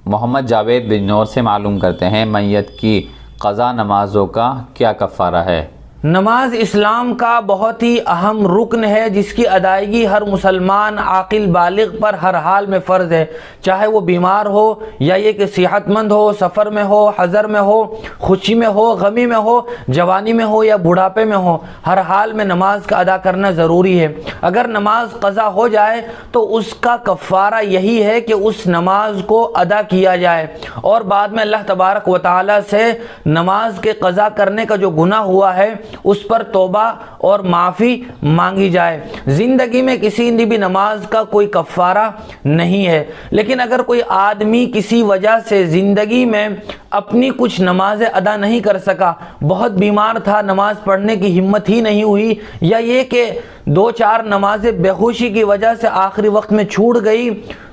محمد جاوید بجنور سے معلوم کرتے ہیں، میت کی قضا نمازوں کا کیا کفارہ ہے؟ نماز اسلام کا بہت ہی اہم رکن ہے جس کی ادائیگی ہر مسلمان عاقل بالغ پر ہر حال میں فرض ہے، چاہے وہ بیمار ہو یا یہ کہ صحت مند ہو، سفر میں ہو، حضر میں ہو، خوشی میں ہو، غمی میں ہو، جوانی میں ہو یا بڑھاپے میں ہو، ہر حال میں نماز کا ادا کرنا ضروری ہے۔ اگر نماز قضا ہو جائے تو اس کا کفارہ یہی ہے کہ اس نماز کو ادا کیا جائے اور بعد میں اللہ تبارک و تعالی سے نماز کے قضا کرنے کا جو گناہ ہوا ہے اس پر توبہ اور معافی مانگی جائے۔ زندگی میں کسی نے بھی نماز کا کوئی کفارہ نہیں ہے، لیکن اگر کوئی آدمی کسی وجہ سے زندگی میں اپنی کچھ نمازیں ادا نہیں کر سکا، بہت بیمار تھا، نماز پڑھنے کی ہمت ہی نہیں ہوئی، یا یہ کہ 2-4 نمازیں بے ہوشی کی وجہ سے آخری وقت میں چھوٹ گئی،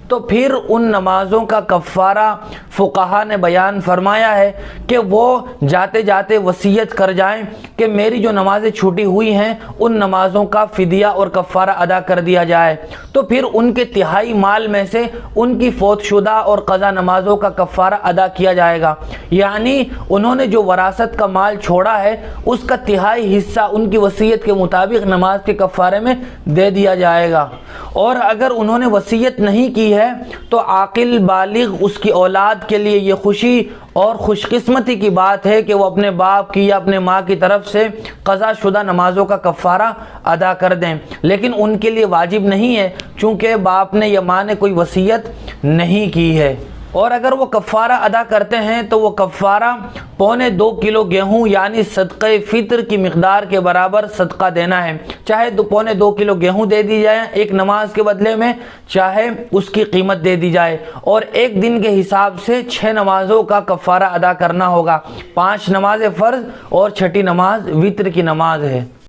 تو پھر ان نمازوں کا کفارہ فقہا نے بیان فرمایا ہے کہ وہ جاتے جاتے وصیت کر جائیں کہ میری جو نمازیں چھوٹی ہوئی ہیں ان نمازوں کا فدیہ اور کفارہ ادا کر دیا جائے، تو پھر ان کے تہائی مال میں سے ان کی فوت شدہ اور قضا نمازوں کا کفارہ ادا کیا جائے گا، یعنی انہوں نے جو وراثت کا مال چھوڑا ہے اس کا تہائی حصہ ان کی وصیت کے مطابق نماز کے کفارے میں دے دیا جائے گا۔ اور اگر انہوں نے وصیت نہیں کی ہے تو عاقل بالغ اس کی اولاد کے لیے یہ خوشی اور خوش قسمتی کی بات ہے کہ وہ اپنے باپ کی یا اپنے ماں کی طرف سے قضا شدہ نمازوں کا کفارہ ادا کر دیں، لیکن ان کے لیے واجب نہیں ہے چونکہ باپ نے یا ماں نے کوئی وصیت نہیں کی ہے۔ اور اگر وہ کفارہ ادا کرتے ہیں تو وہ کفارہ 2.25 کلو گیہوں یعنی صدقہ فطر کی مقدار کے برابر صدقہ دینا ہے، چاہے 2.25 کلو گیہوں دے دی جائے ایک نماز کے بدلے میں، چاہے اس کی قیمت دے دی جائے، اور ایک دن کے حساب سے 6 نمازوں کا کفارہ ادا کرنا ہوگا، 5 نماز فرض اور 6ٹھی نماز وتر کی نماز ہے۔